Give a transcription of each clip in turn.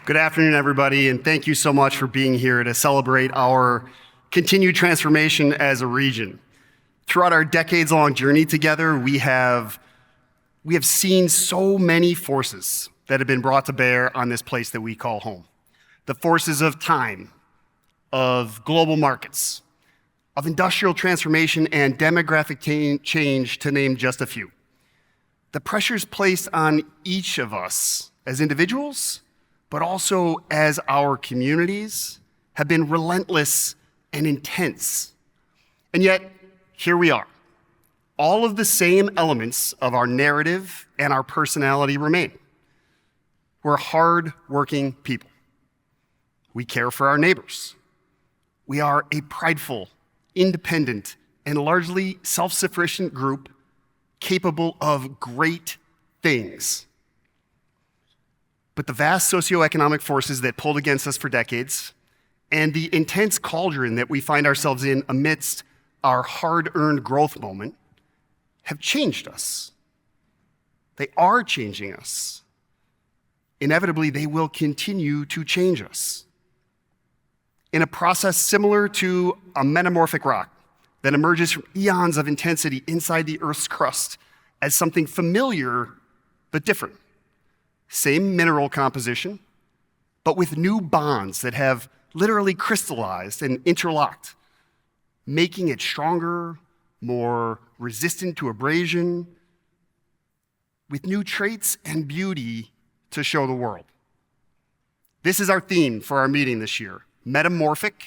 Good afternoon, everybody, and thank you so much for being here to celebrate our continued transformation as a region. Throughout our decades-long journey together, we have seen so many forces that have been brought to bear on this place that we call home. The forces of time, of global markets, of industrial transformation and demographic change, to name just a few. The pressures placed on each of us as individuals, but also as our communities, have been relentless and intense. And yet, here we are. All of the same elements of our narrative and our personality remain. We're hard-working people. We care for our neighbors. We are a prideful, independent, and largely self-sufficient group capable of great things. But the vast socioeconomic forces that pulled against us for decades and the intense cauldron that we find ourselves in amidst our hard-earned growth moment have changed us. They are changing us. Inevitably, they will continue to change us. In a process similar to a metamorphic rock that emerges from eons of intensity inside the Earth's crust as something familiar but different. Same mineral composition, but with new bonds that have literally crystallized and interlocked, making it stronger, more resistant to abrasion, with new traits and beauty to show the world. This is our theme for our meeting this year, Metamorphic,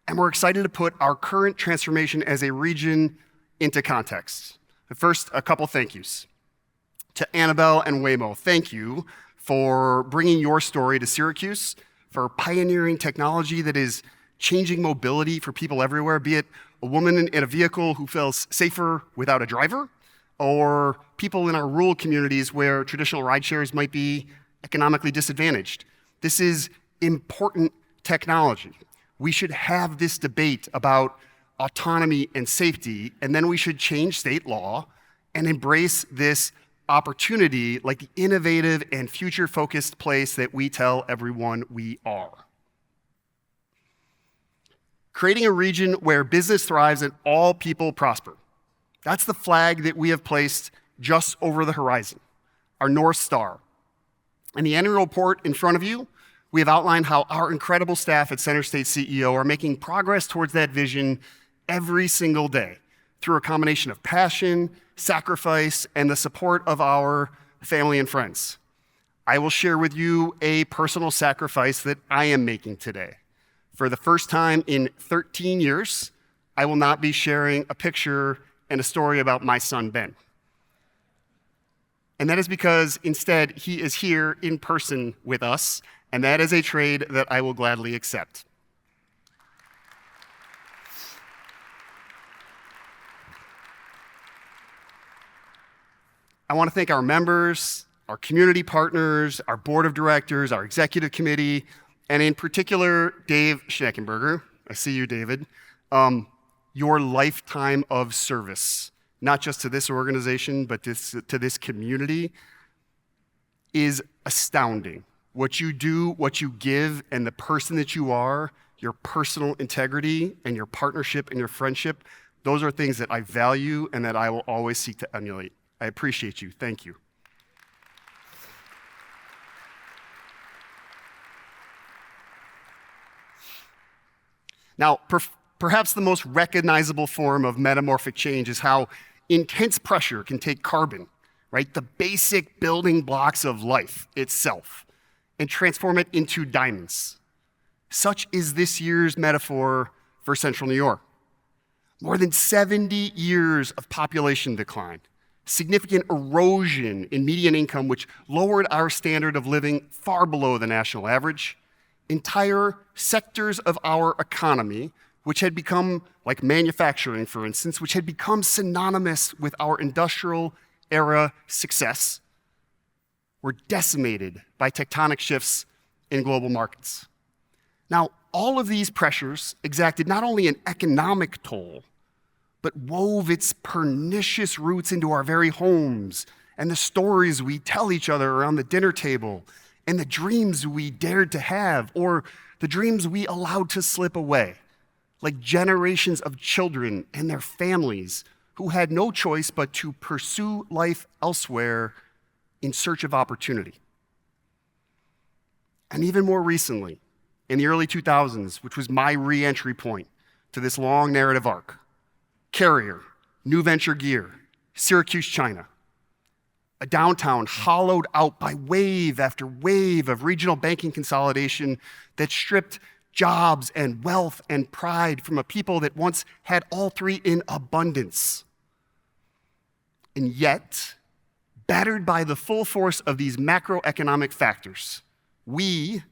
and we're excited to put our current transformation as a region into context. But first, a couple thank yous. To Annabelle and Waymo, thank you for bringing your story to Syracuse, for pioneering technology that is changing mobility for people everywhere, be it a woman in a vehicle who feels safer without a driver, or people in our rural communities where traditional ride shares might be economically disadvantaged. This is important technology. We should have this debate about autonomy and safety, and then we should change state law and embrace this opportunity like the innovative and future-focused place that we tell everyone we are. Creating a region where business thrives and all people prosper. That's the flag that we have placed just over the horizon, our North Star. In the annual report in front of you, we have outlined how our incredible staff at CenterState CEO are making progress towards that vision every single day through a combination of passion, sacrifice, and the support of our family and friends. I will share with you a personal sacrifice that I am making today. For the first time in 13 years, I will not be sharing a picture and a story about my son, Ben. And that is because instead, he is here in person with us, and that is a trade that I will gladly accept. I want to thank our members, our community partners, our board of directors, our executive committee, and in particular, Dave Schneckenberger. I see you, David. Your lifetime of service, not just to this organization, but to this community, is astounding. What you do, what you give, and the person that you are, your personal integrity and your partnership and your friendship, those are things that I value and that I will always seek to emulate. I appreciate you. Thank you. Now, perhaps the most recognizable form of metamorphic change is how intense pressure can take carbon, right? The basic building blocks of life itself, and transform it into diamonds. Such is this year's metaphor for Central New York. More than 70 years of population decline, significant erosion in median income, which lowered our standard of living far below the national average, entire sectors of our economy, which had become, like manufacturing, for instance, which had become synonymous with our industrial era success, were decimated by tectonic shifts in global markets. Now, all of these pressures exacted not only an economic toll, but wove its pernicious roots into our very homes and the stories we tell each other around the dinner table and the dreams we dared to have, or the dreams we allowed to slip away, like generations of children and their families who had no choice but to pursue life elsewhere in search of opportunity. And even more recently, in the early 2000s, which was my re-entry point to this long narrative arc, Carrier, New Venture Gear, Syracuse, China, a downtown hollowed out by wave after wave of regional banking consolidation that stripped jobs and wealth and pride from a people that once had all three in abundance. And yet, battered by the full force of these macroeconomic factors, we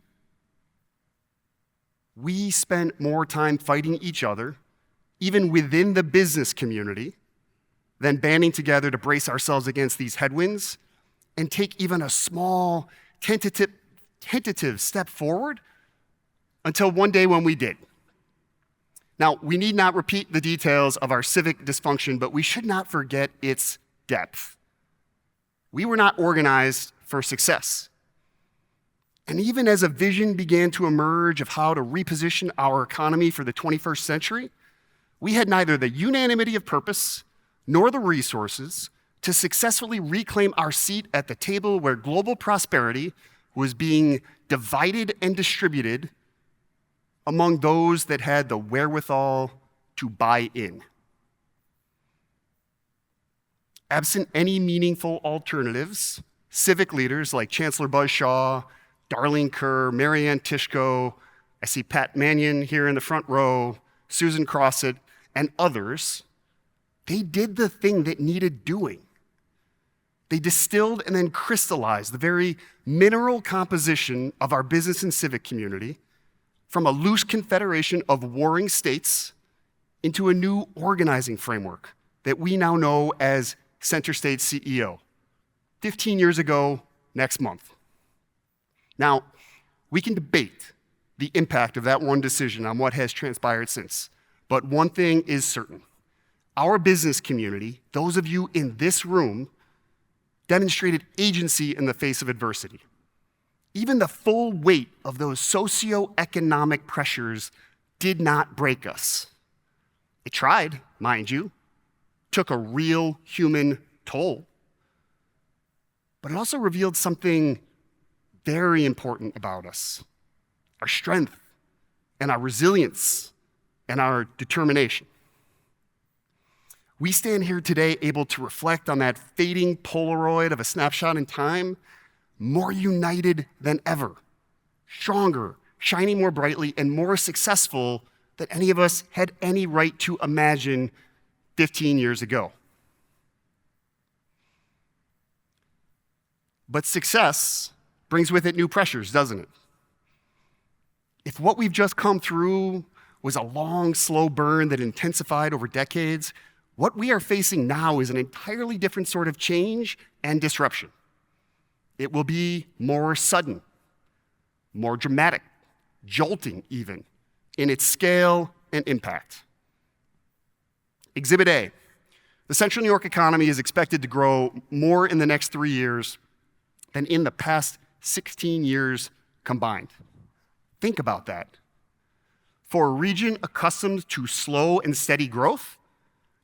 spent more time fighting each other, even within the business community, than banding together to brace ourselves against these headwinds and take even a small, tentative step forward until one day when we did. Now, we need not repeat the details of our civic dysfunction, but we should not forget its depth. We were not organized for success. And even as a vision began to emerge of how to reposition our economy for the 21st century, we had neither the unanimity of purpose nor the resources to successfully reclaim our seat at the table where global prosperity was being divided and distributed among those that had the wherewithal to buy in. Absent any meaningful alternatives, civic leaders like Chancellor Buzz Shaw, Darlene Kerr, Marianne Tishko, I see Pat Mannion here in the front row, Susan Crossett, and others, they did the thing that needed doing. They distilled and then crystallized the very mineral composition of our business and civic community from a loose confederation of warring states into a new organizing framework that we now know as CenterState CEO, 15 years ago next month. Now, we can debate the impact of that one decision on what has transpired since, but one thing is certain. Our business community, those of you in this room, demonstrated agency in the face of adversity. Even the full weight of those socioeconomic pressures did not break us. It tried, mind you, took a real human toll, but it also revealed something very important about us, our strength and our resilience and our determination. We stand here today able to reflect on that fading Polaroid of a snapshot in time, more united than ever, stronger, shining more brightly, and more successful than any of us had any right to imagine 15 years ago. But success brings with it new pressures, doesn't it? If what we've just come through was a long, slow burn that intensified over decades, what we are facing now is an entirely different sort of change and disruption. It will be more sudden, more dramatic, jolting even, in its scale and impact. Exhibit A. The Central New York economy is expected to grow more in the next 3 years than in the past 16 years combined. Think about that. For a region accustomed to slow and steady growth,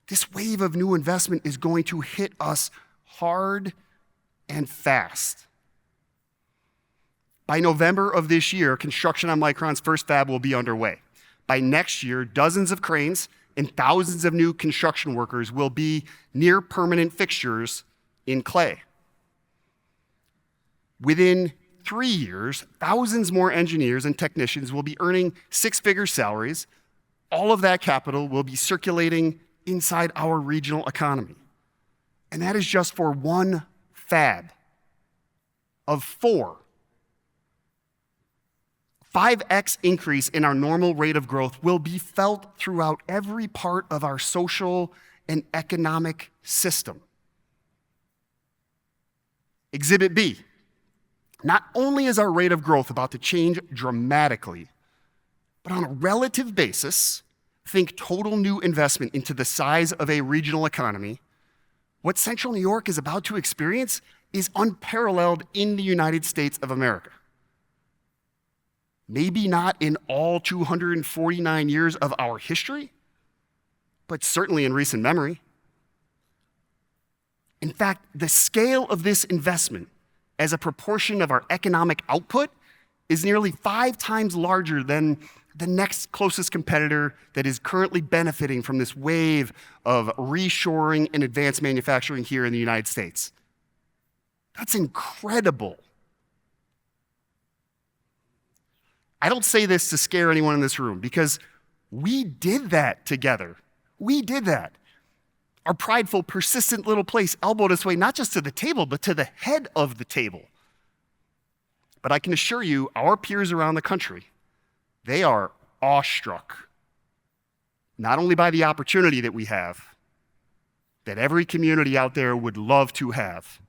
this wave of new investment is going to hit us hard and fast. By November of this year, construction on Micron's first fab will be underway. By next year, dozens of cranes and thousands of new construction workers will be near permanent fixtures in clay. Within 3 years, thousands more engineers and technicians will be earning six-figure salaries. All of that capital will be circulating inside our regional economy. And that is just for one fab of 4. 5x increase in our normal rate of growth will be felt throughout every part of our social and economic system. Exhibit B. Not only is our rate of growth about to change dramatically, but on a relative basis, think total new investment into the size of a regional economy, what Central New York is about to experience is unparalleled in the United States of America. Maybe not in all 249 years of our history, but certainly in recent memory. In fact, the scale of this investment as a proportion of our economic output is nearly 5 times larger than the next closest competitor that is currently benefiting from this wave of reshoring and advanced manufacturing here in the United States. That's incredible. I don't say this to scare anyone in this room because we did that together. We did that. Our prideful, persistent little place elbowed its way not just to the table, but to the head of the table. But I can assure you, our peers around the country, they are awestruck, not only by the opportunity that we have, that every community out there would love to have,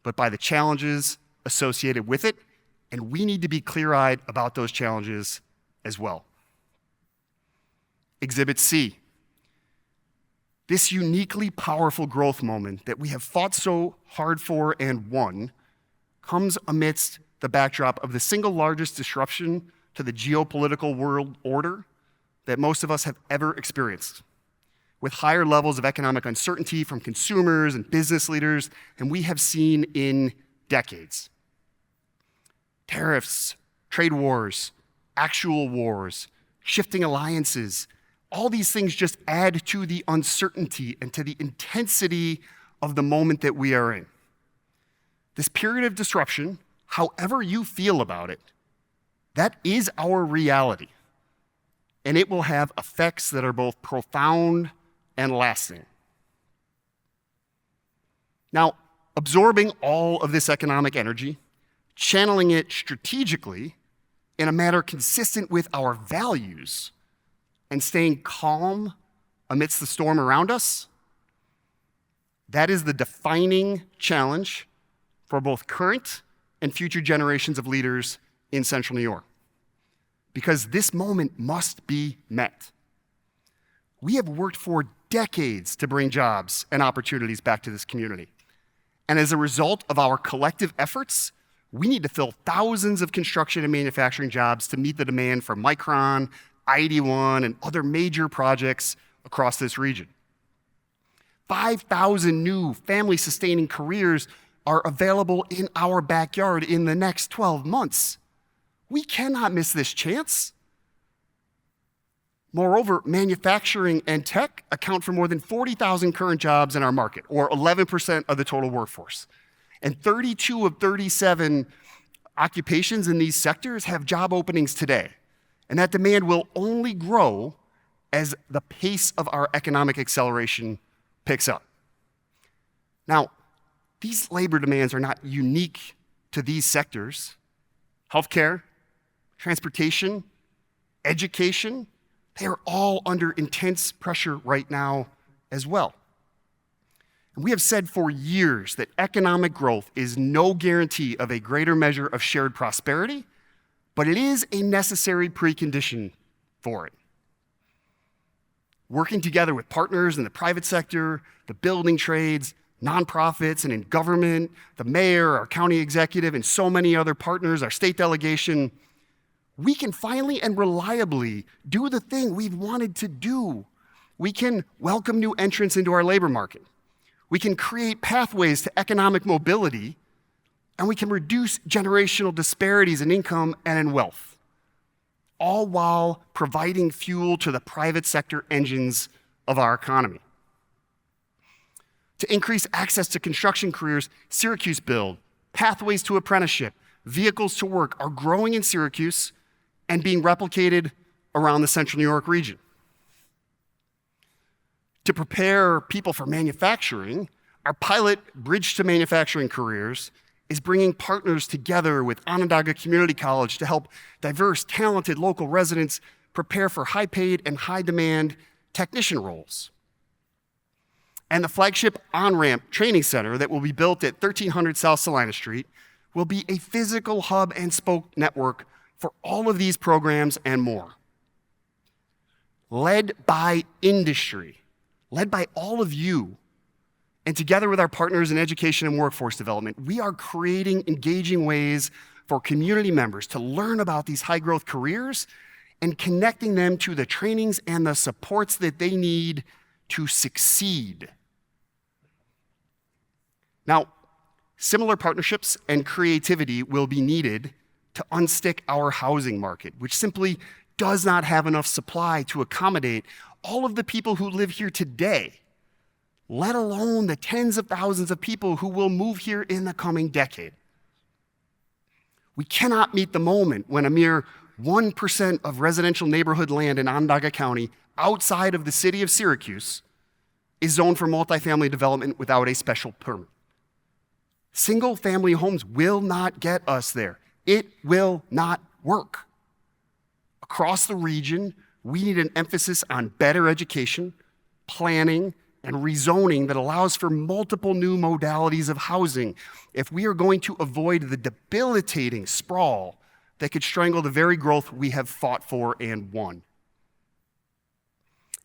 but by the challenges associated with it, and we need to be clear-eyed about those challenges as well. Exhibit C. This uniquely powerful growth moment that we have fought so hard for and won comes amidst the backdrop of the single largest disruption to the geopolitical world order that most of us have ever experienced, with higher levels of economic uncertainty from consumers and business leaders than we have seen in decades. Tariffs, trade wars, actual wars, shifting alliances, all these things just add to the uncertainty and to the intensity of the moment that we are in. This period of disruption, however you feel about it, that is our reality. And it will have effects that are both profound and lasting. Now, absorbing all of this economic energy, channeling it strategically in a manner consistent with our values, and staying calm amidst the storm around us, that is the defining challenge for both current and future generations of leaders in Central New York. Because this moment must be met. We have worked for decades to bring jobs and opportunities back to this community. And as a result of our collective efforts, we need to fill thousands of construction and manufacturing jobs to meet the demand for Micron, ID1, and other major projects across this region. 5,000 new family-sustaining careers are available in our backyard in the next 12 months. We cannot miss this chance. Moreover, manufacturing and tech account for more than 40,000 current jobs in our market, or 11% of the total workforce. And 32 of 37 occupations in these sectors have job openings today. And that demand will only grow as the pace of our economic acceleration picks up. Now, these labor demands are not unique to these sectors. Healthcare, transportation, education, they are all under intense pressure right now as well. And we have said for years that economic growth is no guarantee of a greater measure of shared prosperity, but it is a necessary precondition for it. Working together with partners in the private sector, the building trades, nonprofits, and in government, the mayor, our county executive, and so many other partners, our state delegation, we can finally and reliably do the thing we've wanted to do. We can welcome new entrants into our labor market. We can create pathways to economic mobility, and we can reduce generational disparities in income and in wealth, all while providing fuel to the private sector engines of our economy. To increase access to construction careers, Syracuse Build, pathways to apprenticeship, vehicles to work are growing in Syracuse and being replicated around the Central New York region. To prepare people for manufacturing, our pilot Bridge to Manufacturing Careers is bringing partners together with Onondaga Community College to help diverse, talented local residents prepare for high-paid and high-demand technician roles. And the flagship on-ramp training center that will be built at 1300 South Salina Street will be a physical hub and spoke network for all of these programs and more. Led by industry, led by all of you, And together with our partners in education and workforce development, we are creating engaging ways for community members to learn about these high-growth careers and connecting them to the trainings and the supports that they need to succeed. Now, similar partnerships and creativity will be needed to unstick our housing market, which simply does not have enough supply to accommodate all of the people who live here today, let alone the tens of thousands of people who will move here in the coming decade. We cannot meet the moment when a mere 1% of residential neighborhood land in Onondaga County outside of the city of Syracuse is zoned for multifamily development without a special permit. Single-family homes will not get us there. It will not work. Across the region, we need an emphasis on better education, planning, and rezoning that allows for multiple new modalities of housing if we are going to avoid the debilitating sprawl that could strangle the very growth we have fought for and won.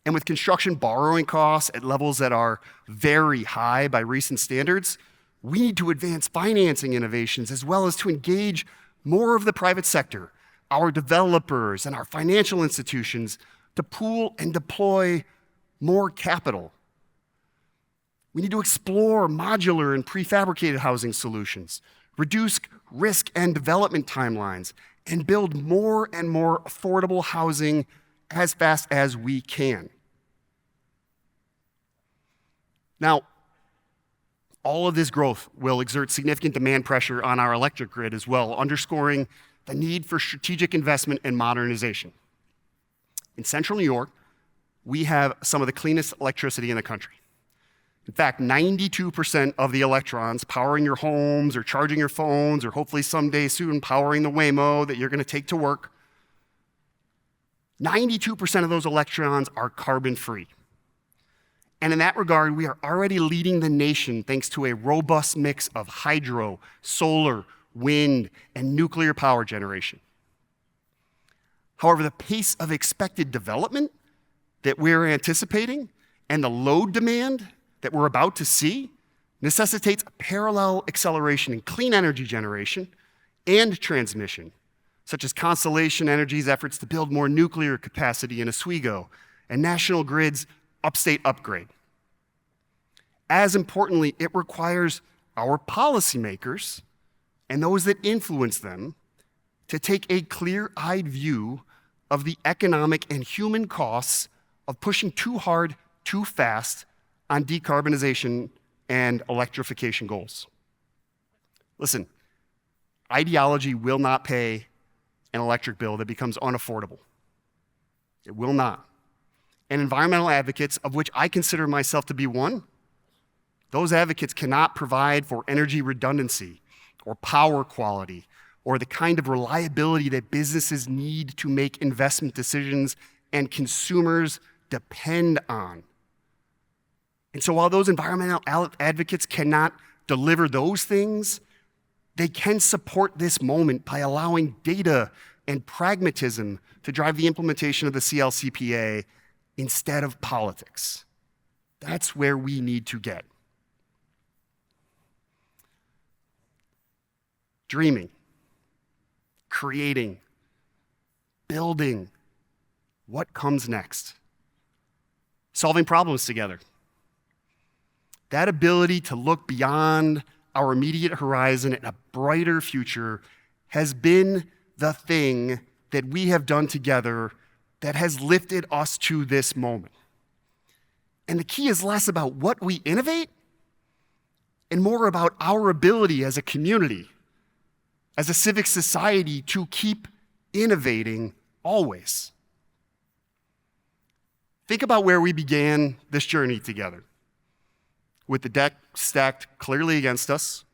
And with construction borrowing costs at levels that are very high by recent standards, we need to advance financing innovations as well as to engage more of the private sector, our developers, and our financial institutions to pool and deploy more capital. We need to explore modular and prefabricated housing solutions, reduce risk and development timelines, and build more and more affordable housing as fast as we can. Now, all of this growth will exert significant demand pressure on our electric grid as well, underscoring the need for strategic investment and modernization. In central New York, we have some of the cleanest electricity in the country. In fact, 92% of the electrons powering your homes or charging your phones or hopefully someday soon powering the Waymo that you're going to take to work, 92% of those electrons are carbon-free. And in that regard, we are already leading the nation thanks to a robust mix of hydro, solar, wind, and nuclear power generation. However, the pace of expected development that we're anticipating and the load demand that we're about to see necessitates a parallel acceleration in clean energy generation and transmission, such as Constellation Energy's efforts to build more nuclear capacity in Oswego and National Grid's upstate upgrade. As importantly, it requires our policymakers and those that influence them to take a clear-eyed view of the economic and human costs of pushing too hard, too fast on decarbonization and electrification goals. Listen, ideology will not pay an electric bill that becomes unaffordable. It will not. And environmental advocates, of which I consider myself to be one, those advocates cannot provide for energy redundancy or power quality or the kind of reliability that businesses need to make investment decisions and consumers depend on. And so while those environmental advocates cannot deliver those things, they can support this moment by allowing data and pragmatism to drive the implementation of the CLCPA instead of politics. That's where we need to get. Dreaming, creating, building. What comes next? Solving problems together. That ability to look beyond our immediate horizon and a brighter future has been the thing that we have done together that has lifted us to this moment. And the key is less about what we innovate and more about our ability as a community, as a civic society, to keep innovating always. Think about where we began this journey together, with the deck stacked clearly against us,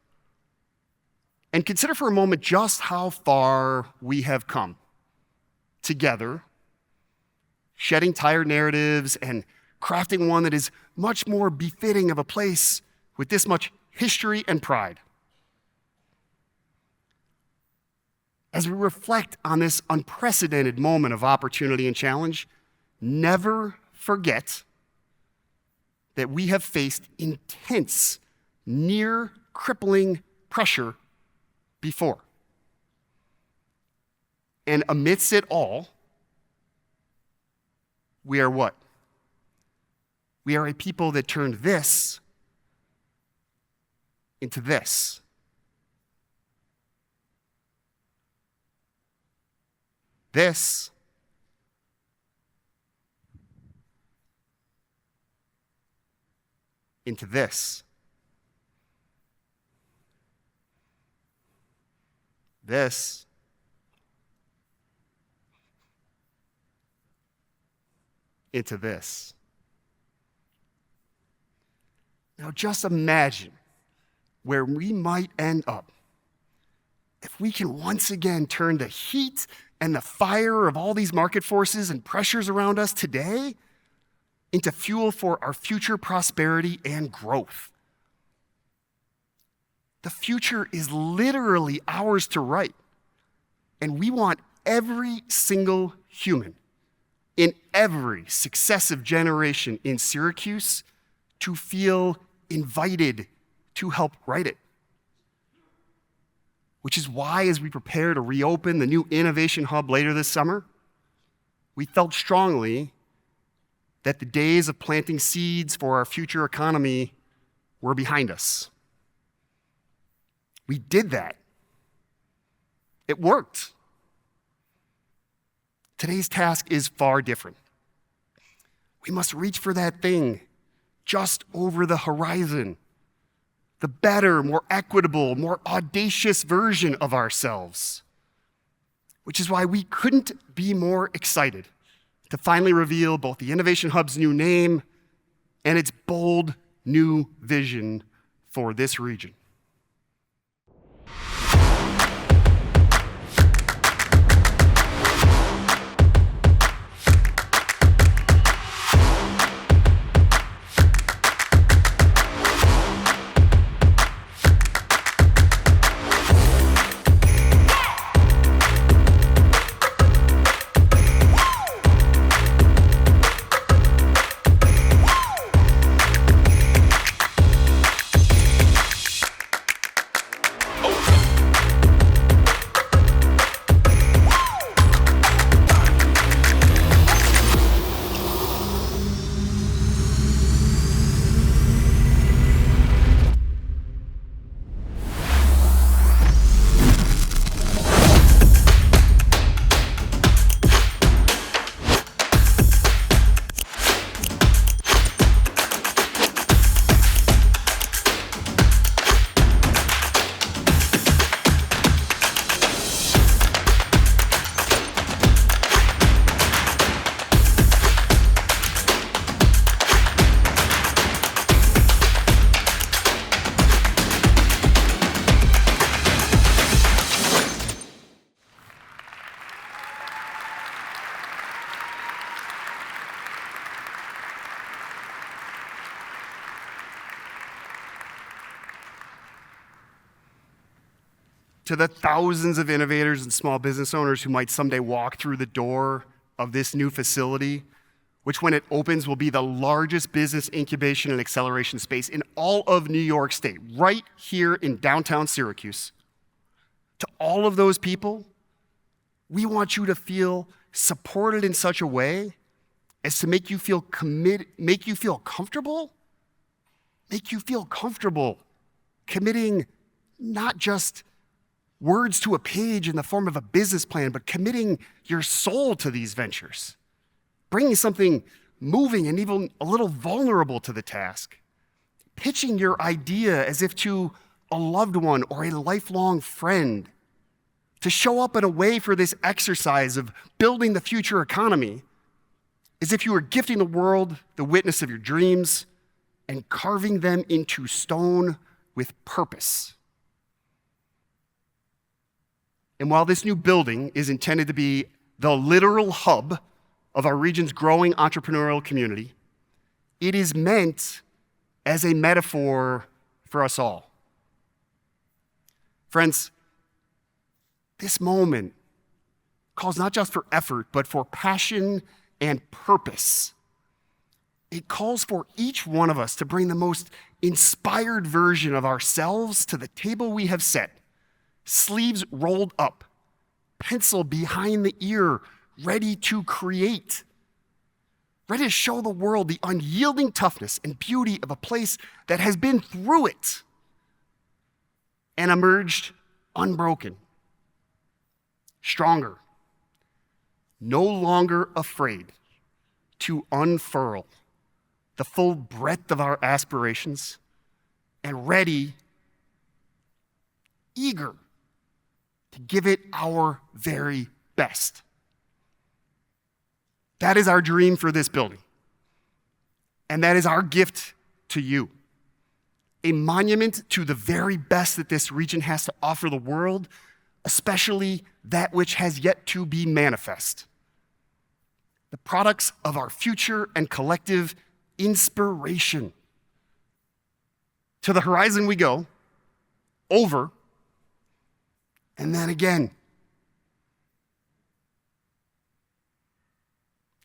and consider for a moment just how far we have come together, shedding tired narratives and crafting one that is much more befitting of a place with this much history and pride. As we reflect on this unprecedented moment of opportunity and challenge, never forget that we have faced intense, near crippling pressure before. And amidst it all, we are what? We are a people that turned this into this. This into this. This into this. Now just imagine where we might end up if we can once again turn the heat and the fire of all these market forces and pressures around us today into fuel for our future prosperity and growth. The future is literally ours to write, and we want every single human in every successive generation in Syracuse to feel invited to help write it. Which is why, as we prepare to reopen the new Innovation Hub later this summer, we felt strongly that the days of planting seeds for our future economy were behind us. We did that. It worked. Today's task is far different. We must reach for that thing just over the horizon, the better, more equitable, more audacious version of ourselves, which is why we couldn't be more excited to finally reveal both the Innovation Hub's new name and its bold new vision for this region. To the thousands of innovators and small business owners who might someday walk through the door of this new facility, which when it opens will be the largest business incubation and acceleration space in all of New York State, right here in downtown Syracuse. To all of those people, we want you to feel supported in such a way as to make you feel committed, make you feel comfortable committing not just words to a page in the form of a business plan, but committing your soul to these ventures, bringing something moving and even a little vulnerable to the task, pitching your idea as if to a loved one or a lifelong friend, to show up in a way for this exercise of building the future economy as if you were gifting the world the witness of your dreams and carving them into stone with purpose. And while this new building is intended to be the literal hub of our region's growing entrepreneurial community, it is meant as a metaphor for us all. Friends, this moment calls not just for effort, but for passion and purpose. it calls for each one of us to bring the most inspired version of ourselves to the table we have set. Sleeves rolled up, pencil behind the ear, ready to create. Ready to show the world the unyielding toughness and beauty of a place that has been through it and emerged unbroken, stronger, no longer afraid to unfurl the full breadth of our aspirations, and ready, eager to give it our very best. That is our dream for this building. And that is our gift to you. A monument to the very best that this region has to offer the world, especially that which has yet to be manifest. The products of our future and collective inspiration. To the horizon we go, over, and then again.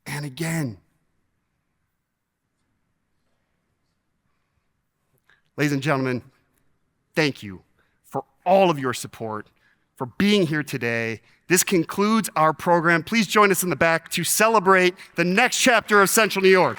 And again. Ladies and gentlemen, thank you for all of your support, for being here today. This concludes our program. Please join us in the back to celebrate the next chapter of Central New York.